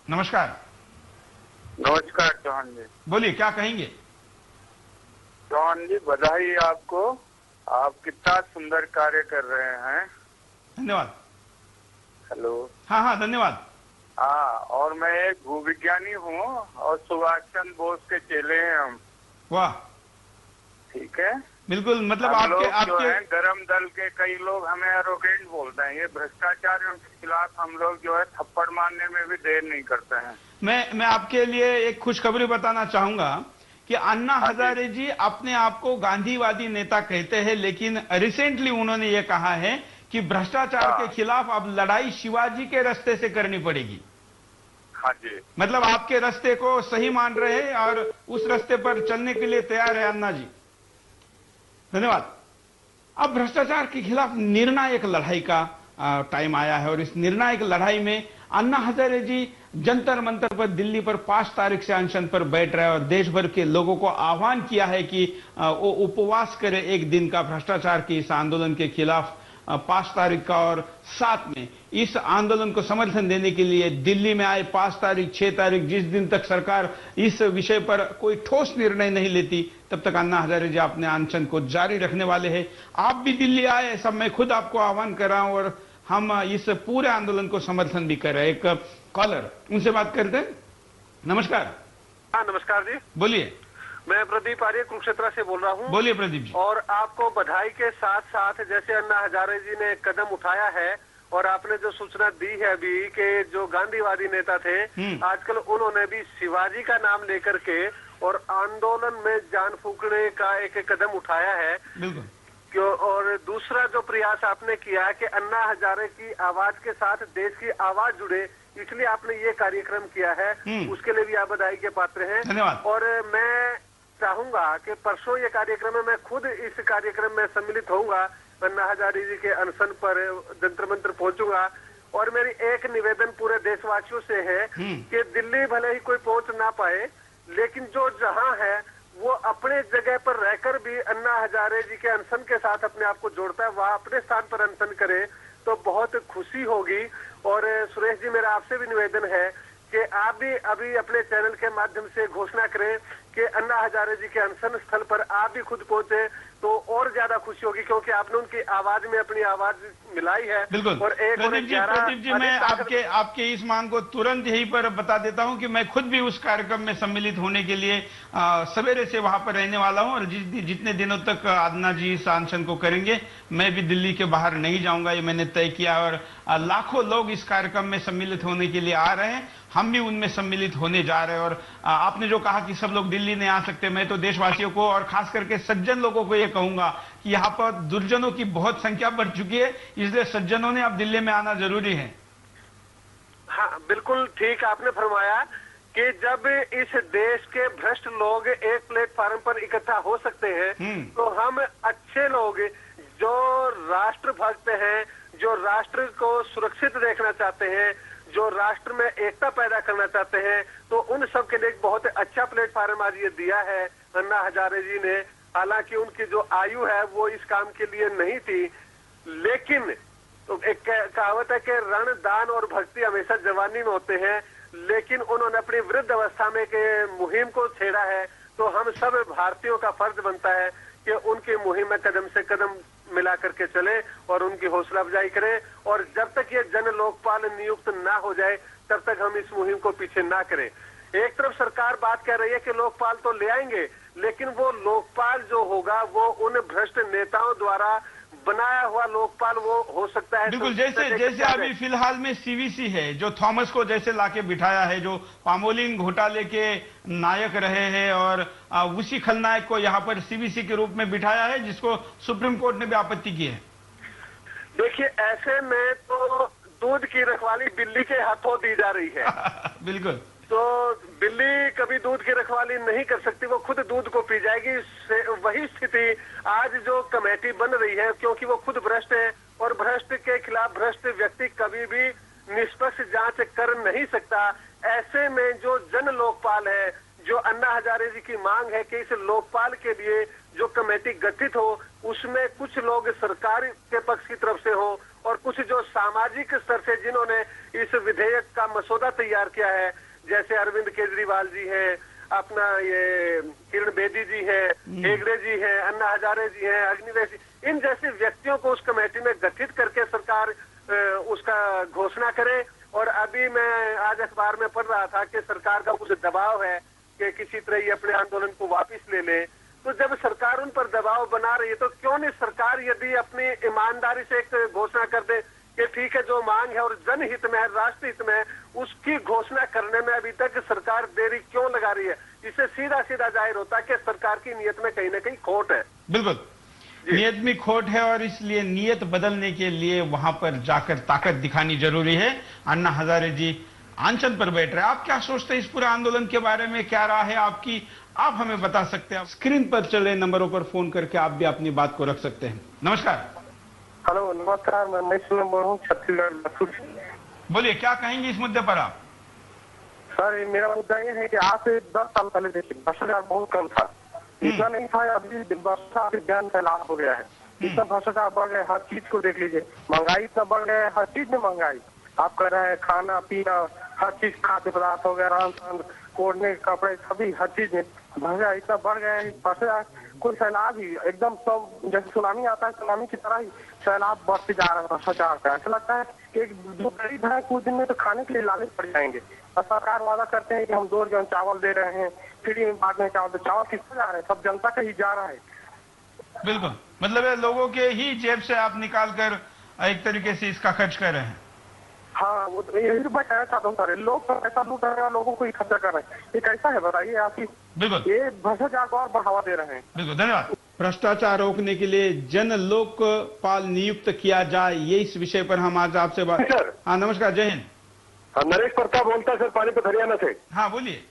नमस्कार। नमस्कार चौहान जी। बोलिए, क्या कहेंगे? चौहान जी, बधाई आपको। आप कितना सुंदर कार्य कर रहे हैं। धन्यवाद। हेलो। हाँ हाँ, धन्यवाद। हाँ, और मैं एक भूविज्ञानी हूँ और सुभाष चंद्र बोस के चेले हैं हम। वाह, ठीक है। बिल्कुल। मतलब हम आपके लोग जो आपके है गरम दल के कई लोग हमें एरोगेंट बोलते हैं। ये भ्रष्टाचारियों के खिलाफ हम लोग जो है थप्पड़ मारने में भी देर नहीं करते हैं। मैं आपके लिए एक खुशखबरी बताना चाहूंगा कि अन्ना हाँ जी। हजारे जी अपने आप को गांधीवादी नेता कहते हैं, लेकिन रिसेंटली उन्होंने ये कहा है कि भ्रष्टाचार के हाँ खिलाफ अब लड़ाई शिवाजी के रास्ते से करनी पड़ेगी। हाँ जी। मतलब आपके रास्ते को सही मान रहे हैं और उस रास्ते पर चलने के लिए तैयार है अन्ना जी। धन्यवाद। अब भ्रष्टाचार के खिलाफ निर्णायक लड़ाई का टाइम आया है और इस निर्णायक लड़ाई में अन्ना हजारे जी जंतर मंतर पर दिल्ली पर 5 तारीख से अनशन पर बैठ रहे हैं और देश भर के लोगों को आह्वान किया है कि वो उपवास करें एक दिन का भ्रष्टाचार के इस आंदोलन के खिलाफ 5 तारीख का। और साथ में इस आंदोलन को समर्थन देने के लिए दिल्ली में आए 5 तारीख 6 तारीख, जिस दिन तक सरकार इस विषय पर कोई ठोस निर्णय नहीं लेती तब तक अन्ना हजारे जी अपने अनशन को जारी रखने वाले हैं। आप भी दिल्ली आए, सब मैं खुद आपको आह्वान कर रहा हूं और हम इस पूरे आंदोलन को समर्थन भी कर रहे हैं। एक कॉलर, उनसे बात करते हैं। नमस्कार। हाँ, नमस्कार जी। बोलिए। मैं प्रदीप आर्य कुरुक्षेत्र से बोल रहा हूँ। बोलिए प्रदीप जी। और आपको बधाई के साथ साथ जैसे अन्ना हजारे जी ने कदम उठाया है और आपने जो सूचना दी है अभी कि जो गांधीवादी नेता थे आजकल उन्होंने भी शिवाजी का नाम लेकर के और आंदोलन में जान फूंकने का एक कदम उठाया है। बिल्कुल। क्यों? और दूसरा जो प्रयास आपने किया है कि अन्ना हजारे की आवाज के साथ देश की आवाज जुड़े, इसलिए आपने ये कार्यक्रम किया है, उसके लिए भी आप बधाई के पात्र हैं। धन्यवाद। और मैं चाहूंगा कि परसों ये कार्यक्रम है, मैं खुद इस कार्यक्रम में सम्मिलित होऊंगा। अन्ना हजारे जी के अनशन पर जंतर मंतर पहुंचूंगा। और मेरी एक निवेदन पूरे देशवासियों से है कि दिल्ली भले ही कोई पहुंच ना पाए, लेकिन जो जहां है वो अपने जगह पर रहकर भी अन्ना हजारे जी के अनशन के साथ अपने आप को जोड़ता है, वह अपने स्थान पर अनशन करे तो बहुत खुशी होगी। और सुरेश जी, मेरा आपसे भी निवेदन है कि आप भी अभी अपने चैनल के माध्यम से घोषणा करें कि अन्ना हजारे जी के अनशन स्थल पर आप भी खुद पहुंचे तो और ज्यादा खुशी होगी, क्योंकि आपने उनकी आवाज में अपनी आवाज मिलाई है। बिल्कुल। और एक प्रदीप जी, मैं आपके इस मांग को तुरंत यहीं पर बता देता हूं कि मैं खुद भी उस कार्यक्रम में सम्मिलित होने के लिए सवेरे से वहां पर रहने वाला हूं और जितने दिनों तक अन्ना जी इस अनशन को करेंगे मैं भी दिल्ली के बाहर नहीं जाऊंगा, ये मैंने तय किया। और लाखों लोग इस कार्यक्रम में सम्मिलित होने के लिए आ रहे हैं, हम भी उनमें सम्मिलित होने जा रहे हैं। और आपने जो कहा कि सब लोग दिल्ली नहीं आ सकते, मैं तो देशवासियों को और खास करके सज्जन लोगों को ये कहूंगा कि यहाँ पर दुर्जनों की बहुत संख्या बढ़ चुकी है, इसलिए सज्जनों ने अब दिल्ली में आना जरूरी है। हाँ, बिल्कुल ठीक आपने फरमाया कि जब इस देश के भ्रष्ट लोग एक प्लेटफार्म पर इकट्ठा हो सकते हैं तो हम अच्छे लोग जो राष्ट्र भक्त हैं, जो राष्ट्र को सुरक्षित देखना चाहते हैं, जो राष्ट्र में एकता पैदा करना चाहते हैं, तो उन सब के लिए एक बहुत अच्छा प्लेटफार्म आज ये दिया है अन्ना हजारे जी ने। हालांकि उनकी जो आयु है वो इस काम के लिए नहीं थी, लेकिन तो एक कहावत है कि रण, दान और भक्ति हमेशा जवानी में होते हैं, लेकिन उन्होंने अपनी वृद्ध अवस्था में के मुहिम को छेड़ा है। तो हम सब भारतीयों का फर्ज बनता है कि उनकी मुहिम में कदम से कदम मिला करके चले और उनकी हौसला अफजाई करें। और जब तक ये जन लोकपाल नियुक्त ना हो जाए तब तक हम इस मुहिम को पीछे ना करें। एक तरफ सरकार बात कर रही है कि लोकपाल तो ले आएंगे, लेकिन वो लोकपाल जो होगा वो उन भ्रष्ट नेताओं द्वारा बनाया हुआ लोकपाल वो हो सकता है। बिल्कुल, जैसे अभी फिलहाल में सीवीसी है जो थॉमस को जैसे लाके बिठाया है, जो पामोलिन घोटाले के नायक रहे हैं और उसी खलनायक को यहाँ पर सीवीसी के रूप में बिठाया है, जिसको सुप्रीम कोर्ट ने भी आपत्ति की है। देखिए, ऐसे में तो दूध की रखवाली बिल्ली के हाथों दी जा रही है। बिल्कुल। तो बिल्ली कभी दूध की रखवाली नहीं कर सकती, वो खुद दूध को पी जाएगी। वही स्थिति आज जो कमेटी बन रही है, क्योंकि वो खुद भ्रष्ट है और भ्रष्ट के खिलाफ भ्रष्ट व्यक्ति कभी भी निष्पक्ष जांच कर नहीं सकता। ऐसे में जो जन लोकपाल है, जो अन्ना हजारे जी की मांग है कि इस लोकपाल के लिए जो कमेटी गठित हो उसमें कुछ लोग सरकार के पक्ष की तरफ से हो और कुछ जो सामाजिक स्तर से जिन्होंने इस विधेयक का मसौदा तैयार किया है, जैसे अरविंद केजरीवाल जी हैं, अपना ये किरण बेदी जी है, हेगड़े जी हैं, अन्ना हजारे जी हैं, अग्निवेश जी, इन जैसे व्यक्तियों को उस कमेटी में गठित करके सरकार उसका घोषणा करे। और अभी मैं आज अखबार में पढ़ रहा था कि सरकार का कुछ दबाव है कि किसी तरह ये अपने आंदोलन को वापस ले ले। तो जब सरकार उन पर दबाव बना रही है तो क्यों नहीं सरकार यदि अपनी ईमानदारी से एक घोषणा कर दे कि ठीक है, जो मांग है और जनहित में है, राष्ट्र हित में है, उसकी घोषणा करने में अभी तक सरकार देरी क्यों लगा रही है? इससे सीधा सीधा जाहिर होता है कि सरकार की नीयत में कहीं ना कहीं खोट है। बिल्कुल, नियत में खोट है और इसलिए नियत बदलने के लिए वहां पर जाकर ताकत दिखानी जरूरी है। अन्ना हजारे जी आंचल पर बैठ रहे हैं। आप क्या सोचते हैं इस पूरे आंदोलन के बारे में? क्या राय है आपकी? आप हमें बता सकते हैं। स्क्रीन पर चल रहे नंबरों पर फोन करके आप भी अपनी बात को रख सकते हैं। नमस्कार। हेलो, नमस्कार। मैं बोल रहा हूँ छत्तीसगढ़। बोलिए, क्या कहेंगे इस मुद्दे पर आप? सर, मेरा मुद्दा ये है कि आज से 10 साल पहले देखिए भ्रष्टाचार बहुत कम था, इतना नहीं था। अभी भ्रष्टाचार ज्ञान फैलाव हो गया है, इतना भ्रष्टाचार बढ़ गया। हर चीज को देख लीजिए, महंगाई इतना बढ़ गया है, हर चीज में महंगाई। आप कह रहे हैं खाना पीना, हर चीज खाद्य पदार्थ हो गया, रहन सहन, ओढ़ने कपड़े, सभी हर चीज में महंगाई इतना बढ़ गया है। भ्रष्टाचार कोई सैलाब ही एकदम सब जैसे सुनामी आता है, सुनामी की तरह ही सैलाब बढ़ते जा रहा है भ्रष्टाचार का। ऐसा लगता है कि जो गरीब है कुछ दिन में तो खाने के लिए लालच पड़ जाएंगे। और सरकार वादा करते हैं कि हम 2 रुपये चावल दे रहे हैं, फ्री में बांट में चावल, तो चावल किसको जा रहा है? सब जनता का ही जा रहा है। बिल्कुल, मतलब है लोगों के ही जेब से आप निकाल कर एक तरीके से इसका खर्च कर रहे हैं। हाँ, वो तो यही तो बताना चाहता हूँ सर। लोग तो पैसा लूट रहे हैं, लोगों को ही खर्चा कर रहे हैं। ये कैसा है बताइए आप ही? बिल्कुल, ये भ्रष्टाचार को और बढ़ावा दे रहे हैं। बिल्कुल, धन्यवाद। भ्रष्टाचार रोकने के लिए जन लोकपाल नियुक्त किया जाए, ये इस विषय पर हम आज आपसे बात। हाँ, नमस्कार, जय हिंद। नरेश प्रताप बोलता है सर, पानीपत हरियाणा से। हाँ, बोलिए।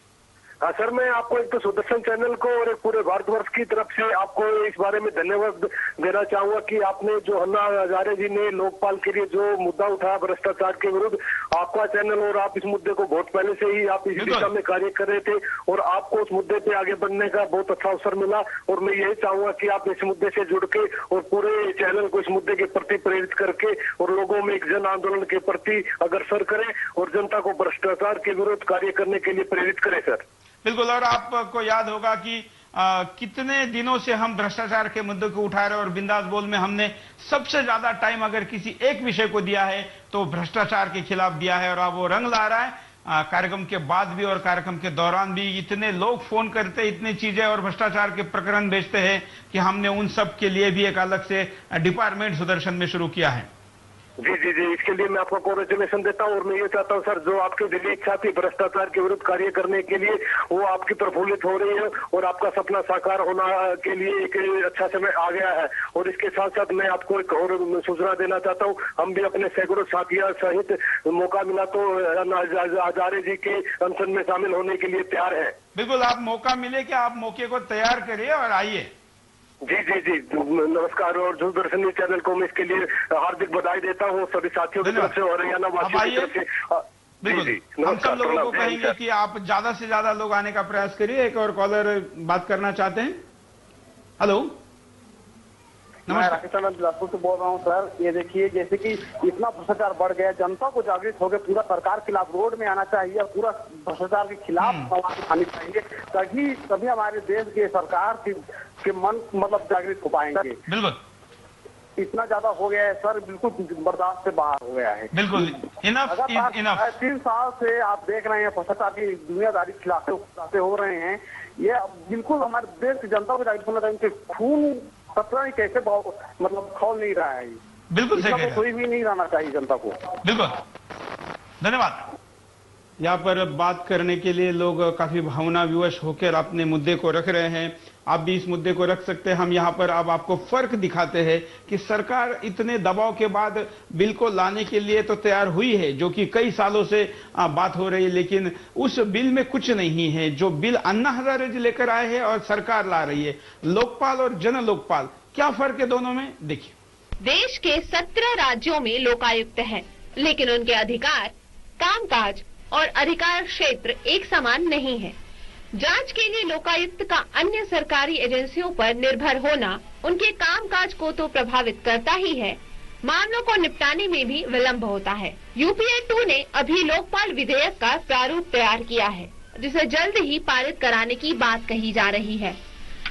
हाँ सर, मैं आपको एक तो सुदर्शन चैनल को और एक पूरे भारतवर्ष की तरफ से आपको इस बारे में धन्यवाद देना चाहूंगा कि आपने जो अन्ना हजारे जी ने लोकपाल के लिए जो मुद्दा उठाया भ्रष्टाचार के विरुद्ध, आपका चैनल और आप इस मुद्दे को बहुत पहले से ही आप इस दिशा में कार्य कर रहे थे और आपको उस मुद्दे पे आगे बढ़ने का बहुत अच्छा अवसर मिला। और मैं यही चाहूंगा कि आप इस मुद्दे से जुड़ के और पूरे चैनल को इस मुद्दे के प्रति प्रेरित करके और लोगों में एक जन आंदोलन के प्रति अग्रसर करें और जनता को भ्रष्टाचार के विरुद्ध कार्य करने के लिए प्रेरित करें सर। बिल्कुल, और आपको याद होगा कि कितने दिनों से हम भ्रष्टाचार के मुद्दे को उठा रहे हैं और बिंदास बोल में हमने सबसे ज्यादा टाइम अगर किसी एक विषय को दिया है तो भ्रष्टाचार के खिलाफ दिया है और अब वो रंग ला रहा है। कार्यक्रम के बाद भी और कार्यक्रम के दौरान भी इतने लोग फोन करते, इतनी चीजें और भ्रष्टाचार के प्रकरण भेजते हैं कि हमने उन सब के लिए भी एक अलग से डिपार्टमेंट सुदर्शन में शुरू किया है। जी जी जी, इसके लिए मैं आपको कॉन्ग्रेचुलेशन देता हूं और मैं ये चाहता हूं सर, जो आपके दिल की इच्छा थी भ्रष्टाचार के विरुद्ध कार्य करने के लिए, वो आपकी प्रफुल्लित हो रही है और आपका सपना साकार होना के लिए एक अच्छा समय आ गया है। और इसके साथ साथ मैं आपको एक और सूचना देना चाहता हूँ, हम भी अपने सैकड़ों साथियों सहित मौका मिला तो हजारे जी के अनशन में शामिल होने के लिए तैयार है। बिल्कुल, आप मौका मिले कि आप मौके को तैयार करिए और आइए। जी जी जी, नमस्कार। और दूरदर्शन चैनल को मैं इसके लिए हार्दिक बधाई देता हूँ सभी साथियों की तरफ से और हरियाणा वासियों की तरफ से। बिल्कुल, हम सब लोगों को कहेंगे कि आप ज्यादा से ज्यादा लोग आने का प्रयास करिए। एक और कॉलर बात करना चाहते हैं। हेलो, मैं राकेश बिलासपुर से बोल रहा हूँ सर। ये देखिए, जैसे कि इतना भ्रष्टाचार बढ़ गया, जनता को जागृत होकर पूरा सरकार के खिलाफ रोड में आना चाहिए और पूरा भ्रष्टाचार के खिलाफ आवाज उठानी चाहिए, तभी हमारे देश के सरकार के मन मतलब जागृत हो पाएंगे। बिल्कुल, इतना ज्यादा हो गया है सर, बिल्कुल बर्दाश्त से बाहर हो गया है। बिल्कुल, इनफ इज इनफ। 3 साल से आप देख रहे हैं भ्रष्टाचार की दुनियादारी खिलाफ हो रहे हैं। ये बिल्कुल हमारे देश की जनता को जागृत होना चाहिए। खून पता नहीं कैसे मतलब खौल नहीं रहा है। बिल्कुल सही, कोई भी नहीं रहना चाहिए जनता को। बिल्कुल, धन्यवाद। यहाँ पर बात करने के लिए लोग काफी भावना विवश होकर अपने मुद्दे को रख रहे हैं। आप भी इस मुद्दे को रख सकते हैं। हम यहाँ पर अब आपको फर्क दिखाते हैं कि सरकार इतने दबाव के बाद बिल को लाने के लिए तो तैयार हुई है, जो कि कई सालों से बात हो रही है, लेकिन उस बिल में कुछ नहीं है। जो बिल अन्ना हजारे जी लेकर आए हैं और सरकार ला रही है, लोकपाल और जन लोकपाल, क्या फर्क है दोनों में? देखिए, देश के 17 राज्यों में लोकायुक्त हैं, लेकिन उनके अधिकार, कामकाज और अधिकार क्षेत्र एक समान नहीं है। जांच के लिए लोकायुक्त का अन्य सरकारी एजेंसियों पर निर्भर होना उनके कामकाज को तो प्रभावित करता ही है, मामलों को निपटाने में भी विलंब होता है। यूपीए 2 ने अभी लोकपाल विधेयक का प्रारूप तैयार किया है, जिसे जल्द ही पारित कराने की बात कही जा रही है।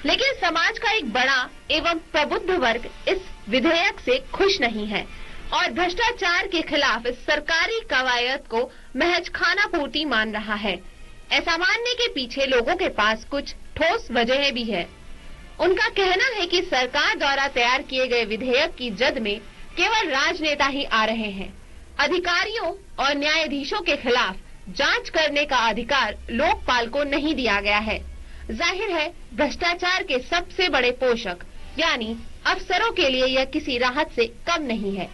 लेकिन समाज का एक बड़ा एवं प्रबुद्ध वर्ग इस विधेयक से खुश नहीं है और भ्रष्टाचार के खिलाफ इस सरकारी कवायद को महज खानापूर्ति मान रहा है। ऐसा मानने के पीछे लोगों के पास कुछ ठोस वजह भी है। उनका कहना है कि सरकार द्वारा तैयार किए गए विधेयक की जद में केवल राजनेता ही आ रहे हैं। अधिकारियों और न्यायाधीशों के खिलाफ जांच करने का अधिकार लोकपाल को नहीं दिया गया है। जाहिर है भ्रष्टाचार के सबसे बड़े पोषक यानी अफसरों के लिए यह किसी राहत से कम नहीं है।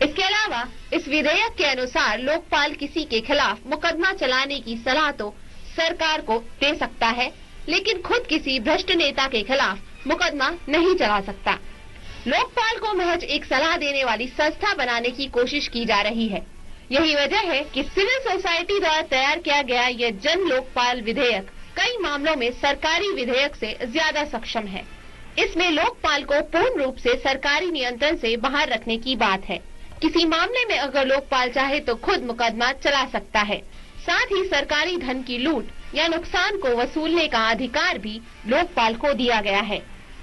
इसके अलावा इस विधेयक के अनुसार लोकपाल किसी के खिलाफ मुकदमा चलाने की सलाह तो सरकार को दे सकता है, लेकिन खुद किसी भ्रष्ट नेता के खिलाफ मुकदमा नहीं चला सकता। लोकपाल को महज एक सलाह देने वाली संस्था बनाने की कोशिश की जा रही है। यही वजह है कि सिविल सोसाइटी द्वारा तैयार किया गया यह जन लोकपाल विधेयक कई मामलों में सरकारी विधेयक से ज्यादा सक्षम है। इसमें लोकपाल को पूर्ण रूप से सरकारी नियंत्रण से बाहर रखने की बात है। किसी मामले में अगर लोकपाल चाहे तो खुद मुकदमा चला सकता है। साथ ही सरकारी धन की लूट या नुकसान को वसूलने का अधिकार भी लोकपाल को दिया गया है।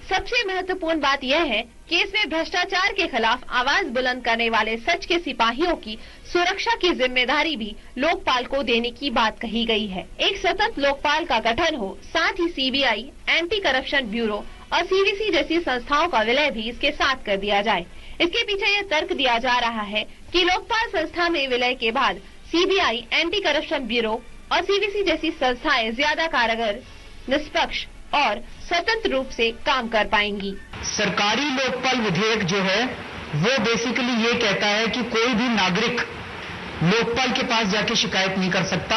सबसे महत्वपूर्ण बात यह है कि इसमें भ्रष्टाचार के खिलाफ आवाज बुलंद करने वाले सच के सिपाहियों की सुरक्षा की जिम्मेदारी भी लोकपाल को देने की बात कही गई है। एक सतत लोकपाल का गठन हो, साथ ही सीबीआई, एंटी करप्शन ब्यूरो और सीवीसी जैसी संस्थाओं का विलय भी इसके साथ कर दिया जाए। इसके पीछे यह तर्क दिया जा रहा है कि लोकपाल संस्था में विलय के बाद सीबीआई, एंटी करप्शन ब्यूरो और सीवीसी जैसी संस्थाएं ज्यादा कारगर, निष्पक्ष और स्वतंत्र रूप से काम कर पाएंगी। सरकारी लोकपाल विधेयक जो है वो बेसिकली ये कहता है कि कोई भी नागरिक लोकपाल के पास जाके शिकायत नहीं कर सकता।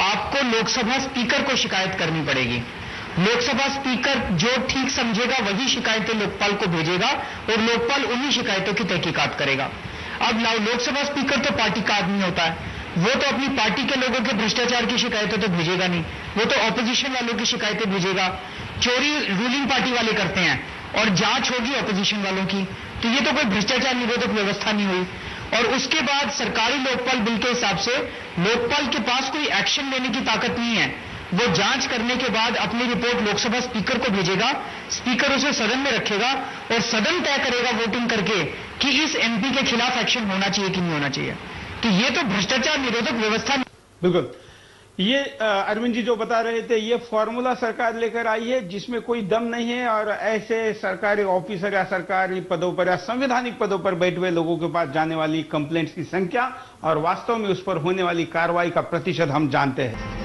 आपको लोकसभा स्पीकर को शिकायत करनी पड़ेगी। लोकसभा स्पीकर जो ठीक समझेगा वही शिकायतें लोकपाल को भेजेगा और लोकपाल उन्हीं शिकायतों की तहकीकात करेगा। अब लोकसभा स्पीकर तो पार्टी का आदमी होता है, वो तो अपनी पार्टी के लोगों के भ्रष्टाचार की शिकायतें तो भेजेगा नहीं, वो तो ऑपोजिशन वालों की शिकायतें भेजेगा। चोरी रूलिंग पार्टी वाले करते हैं और जांच होगी ऑपोजिशन वालों की, तो ये तो कोई भ्रष्टाचार निरोधक व्यवस्था नहीं हुई। और उसके बाद सरकारी लोकपाल बिल के हिसाब से लोकपाल के पास कोई एक्शन लेने की ताकत नहीं है। वो जांच करने के बाद अपनी रिपोर्ट लोकसभा स्पीकर को भेजेगा, स्पीकर उसे सदन में रखेगा और सदन तय करेगा वोटिंग करके कि इस एमपी के खिलाफ एक्शन होना चाहिए कि नहीं होना चाहिए। तो ये तो भ्रष्टाचार निरोधक व्यवस्था। बिल्कुल, ये अरविंद जी जो बता रहे थे, ये फॉर्मूला सरकार लेकर आई है जिसमें कोई दम नहीं है और ऐसे सरकारी ऑफिसर या सरकारी पदों पर या संवैधानिक पदों पर बैठे हुए लोगों के पास जाने वाली कंप्लेंट्स की संख्या और वास्तव में उस पर होने वाली कार्रवाई का प्रतिशत हम जानते हैं।